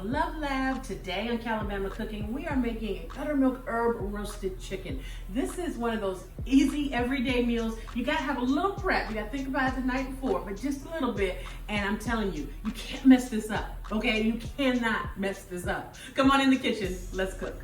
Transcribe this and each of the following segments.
Love Lab. Today on Calabama Cooking, we are making a buttermilk herb roasted chicken. This is one of those easy everyday meals. You gotta have a little prep. You gotta think about it the night before, but just a little bit. And I'm telling you, you can't mess this up, okay? You cannot mess this up. Come on in the kitchen, let's cook.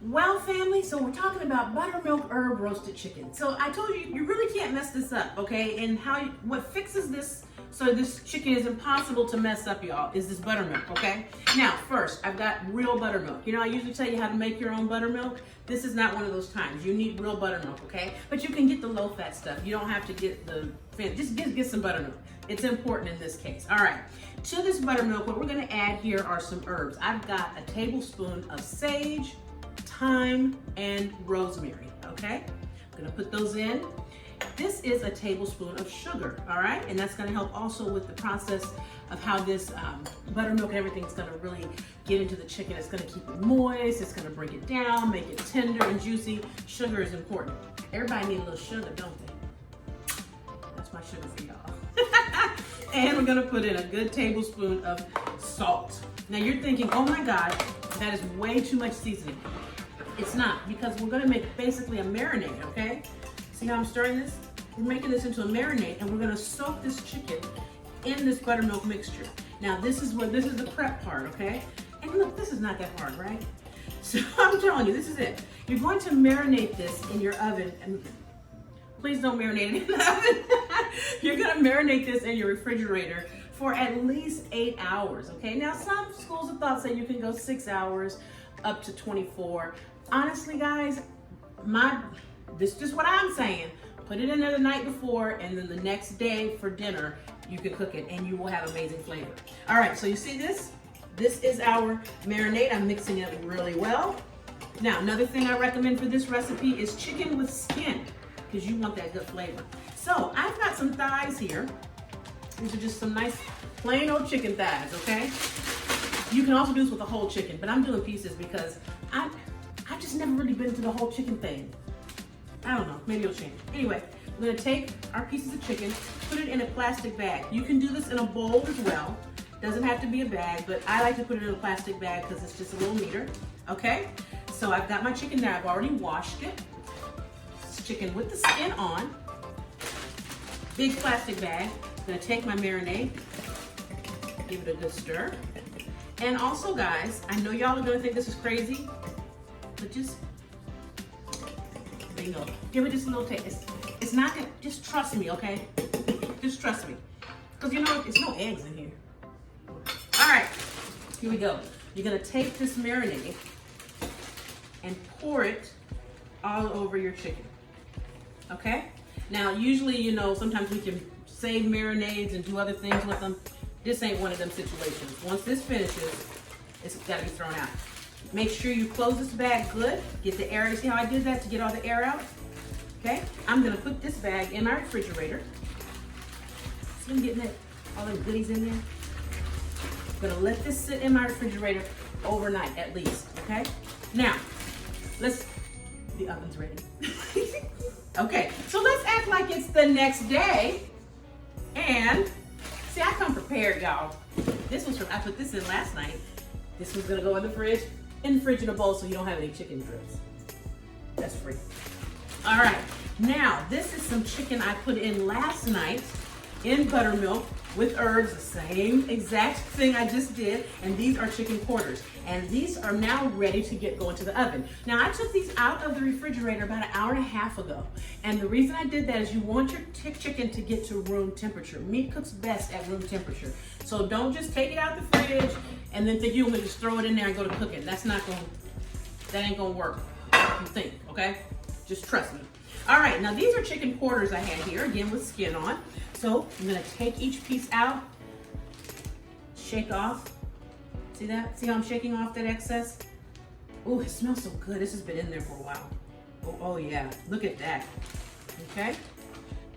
Well, family, so we're talking about buttermilk herb roasted chicken. So I told you, you really can't mess this up, okay? And what fixes this so this chicken is impossible to mess up, y'all, is this buttermilk, okay? Now, first, I've got real buttermilk. You know, I usually tell you how to make your own buttermilk. This is not one of those times. You need real buttermilk, okay? But you can get the low-fat stuff. You don't have to get the, just get some buttermilk. It's important in this case. All right, to this buttermilk, what we're gonna add here are some herbs. I've got a tablespoon of sage, thyme, and rosemary, okay? I'm gonna put those in. This is a tablespoon of sugar, all right? And that's gonna help also with the process of how this buttermilk and everything is gonna really get into the chicken. It's gonna keep it moist, it's gonna break it down, make it tender and juicy. Sugar is important. Everybody needs a little sugar, don't they? That's my sugar for y'all. And we're gonna put in a good tablespoon of salt. Now you're thinking, oh my God, that is way too much seasoning. It's not, because we're gonna make basically a marinade, okay? See how I'm stirring this? We're making this into a marinade, and we're gonna soak this chicken in this buttermilk mixture. Now this is the prep part, okay? And look, this is not that hard, right? So I'm telling you, this is it. You're going to marinate this in your oven, and please don't marinate it in the oven. You're gonna marinate this in your refrigerator for at least 8 hours, okay? Now some schools of thought say you can go 6 hours up to 24. Honestly, guys, this is just what I'm saying. Put it in there the night before, and then the next day for dinner, you can cook it, and you will have amazing flavor. All right, so you see this? This is our marinade. I'm mixing it really well. Now, another thing I recommend for this recipe is chicken with skin, because you want that good flavor. So I've got some thighs here. These are just some nice plain old chicken thighs, okay? You can also do this with a whole chicken, but I'm doing pieces because I've just never really been into the whole chicken thing. I don't know, maybe it'll change. Anyway, we're gonna take our pieces of chicken, put it in a plastic bag. You can do this in a bowl as well. Doesn't have to be a bag, but I like to put it in a plastic bag because it's just a little neater, okay? So I've got my chicken there, I've already washed it. It's chicken with the skin on. Big plastic bag. I'm gonna take my marinade, give it a good stir. And also, guys, I know y'all are gonna think this is crazy, but just, there you go. Give it just a little taste. It's not gonna, just trust me, okay? Just trust me. Because you know, it's no eggs in here. All right, here we go. You're gonna take this marinade and pour it all over your chicken, okay? Now, usually, you know, sometimes we can save marinades and do other things with them. This ain't one of them situations. Once this finishes, it's gotta be thrown out. Make sure you close this bag good. Get the air, see how I did that to get all the air out? Okay, I'm gonna put this bag in my refrigerator. See I'm getting all the goodies in there? I'm gonna let this sit in my refrigerator overnight at least, okay? Now, the oven's ready. Okay, so let's act like it's the next day. And see, I come prepared, y'all. I put this in last night. This was gonna go in the fridge in a bowl so you don't have any chicken drips. That's free. All right, now this is some chicken I put in last night in buttermilk with herbs, the same exact thing I just did, and these are chicken quarters. And these are now ready to get going to the oven. Now I took these out of the refrigerator about an hour and a half ago. And the reason I did that is you want your chicken to get to room temperature. Meat cooks best at room temperature. So don't just take it out the fridge and then think you're gonna just throw it in there and go to cooking. That ain't gonna work, you think, okay? Just trust me. All right, now these are chicken quarters I had here, again with skin on. So I'm gonna take each piece out, shake off. See that? See how I'm shaking off that excess? Oh, it smells so good. This has been in there for a while. Oh yeah, look at that. Okay,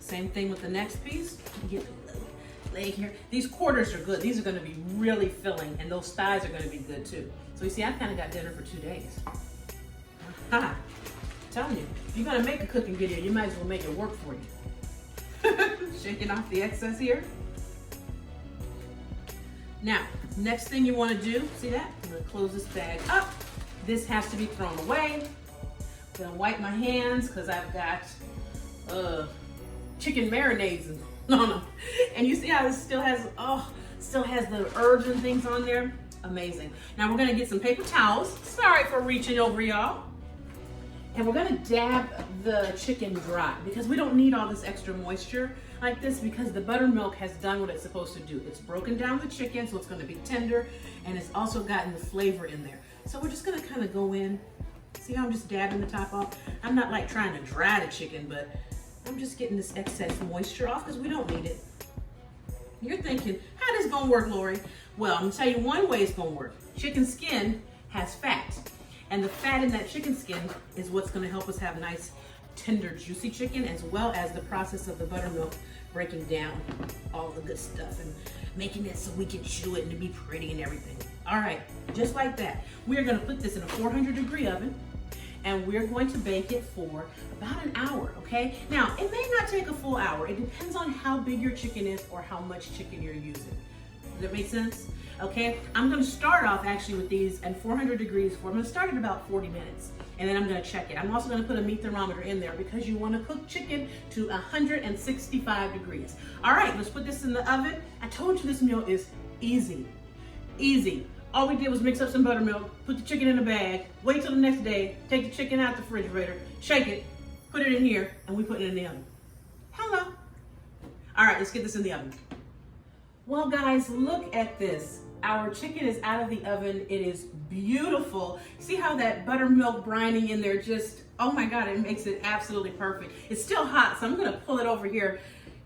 same thing with the next piece. Get the little leg here. These quarters are good. These are gonna be really filling, and those thighs are gonna be good too. So you see, I kind of got dinner for 2 days. Ha! Telling you, if you're gonna make a cooking video, you might as well make it work for you. Shaking off the excess here. Now, next thing you want to do, see that? I'm going to close this bag up. This has to be thrown away. I'm going to wipe my hands because I've got chicken marinades. No. And you see how this still has the herbs and things on there? Amazing. Now we're going to get some paper towels. Sorry for reaching over, y'all. And we're going to dab the chicken dry because we don't need all this extra moisture like this because the buttermilk has done what it's supposed to do. It's broken down the chicken so it's going to be tender, and it's also gotten the flavor in there. So we're just going to kind of go in. See how I'm just dabbing the top off? I'm not like trying to dry the chicken, but I'm just getting this excess moisture off because we don't need it. You're thinking, how this gonna work, Lori? Well, I'm gonna tell you one way it's gonna work. Chicken skin has fat, and the fat in that chicken skin is what's gonna help us have nice, tender, juicy chicken, as well as the process of the buttermilk breaking down all the good stuff and making it so we can chew it and to be pretty and everything. All right, just like that. We're gonna put this in a 400-degree oven, and we're going to bake it for about an hour, okay? Now, it may not take a full hour. It depends on how big your chicken is or how much chicken you're using. Does that make sense? Okay, I'm gonna start off actually with these at 400 degrees I'm gonna start at about 40 minutes, and then I'm gonna check it. I'm also gonna put a meat thermometer in there because you wanna cook chicken to 165 degrees. All right, let's put this in the oven. I told you this meal is easy, easy. All we did was mix up some buttermilk, put the chicken in a bag, wait till the next day, take the chicken out the refrigerator, shake it, put it in here, and we put it in the oven. Hello. All right, let's get this in the oven. Well, guys, look at this. Our chicken is out of the oven. It is beautiful. See how that buttermilk brining in there just, oh my God, it makes it absolutely perfect. It's still hot, so I'm gonna pull it over here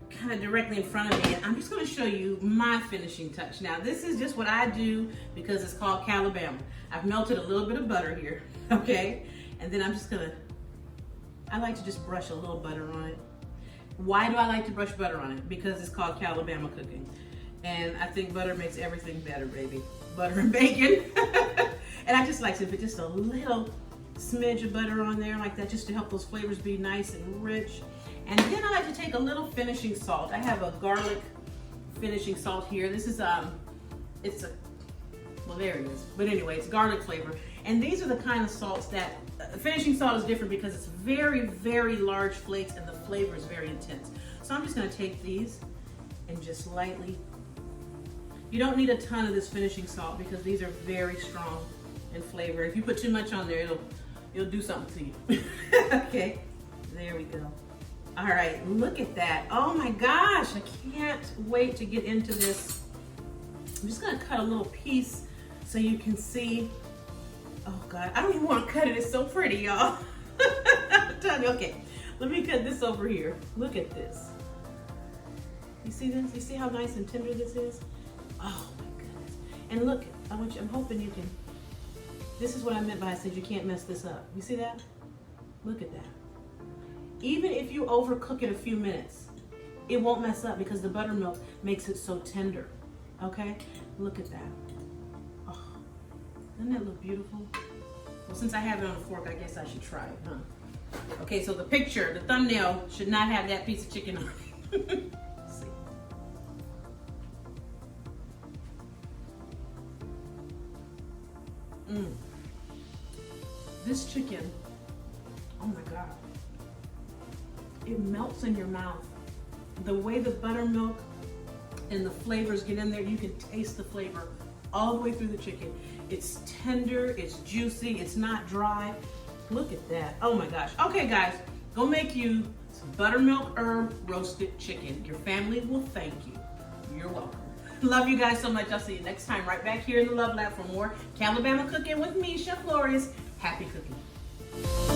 kind of directly in front of me, and I'm just going to show you my finishing touch. Now, this is just what I do because it's called Calabama. I've melted a little bit of butter here, okay? And then I'm just going to, I like to just brush a little butter on it. Why do I like to brush butter on it? Because it's called Calabama cooking. And I think butter makes everything better, baby. Butter and bacon. And I just like to put just a little smidge of butter on there like that just to help those flavors be nice and rich. And then I like to take a little finishing salt. I have a garlic finishing salt here. This is, well, there it is. But anyway, it's garlic flavor. And these are the kind of salts that, finishing salt is different because it's very, very large flakes and the flavor is very intense. So I'm just gonna take these and just lightly, you don't need a ton of this finishing salt because these are very strong in flavor. If you put too much on there, it'll do something to you. Okay, there we go. All right, look at that. Oh my gosh, I can't wait to get into this. I'm just gonna cut a little piece so you can see. Oh God, I don't even want to cut it. It's so pretty, y'all. I'm telling you, okay, let me cut this over here. Look at this. You see this? You see how nice and tender this is? Oh my goodness. And look, I'm hoping you can, this is what I meant by I said you can't mess this up. You see that? Look at that. Even if you overcook it a few minutes, it won't mess up because the buttermilk makes it so tender, okay? Look at that. Oh, doesn't that look beautiful? Well, since I have it on a fork, I guess I should try it, huh? Okay, so the picture, the thumbnail should not have that piece of chicken on it. Let's see. This chicken, oh my God. It melts in your mouth. The way the buttermilk and the flavors get in there, you can taste the flavor all the way through the chicken. It's tender, it's juicy, it's not dry. Look at that. Oh my gosh. Okay, guys, go make you some buttermilk herb roasted chicken. Your family will thank you. You're welcome. Love you guys so much. I'll see you next time right back here in the Love Lab for more Calabama cooking with me, Chef Lorious. Happy cooking.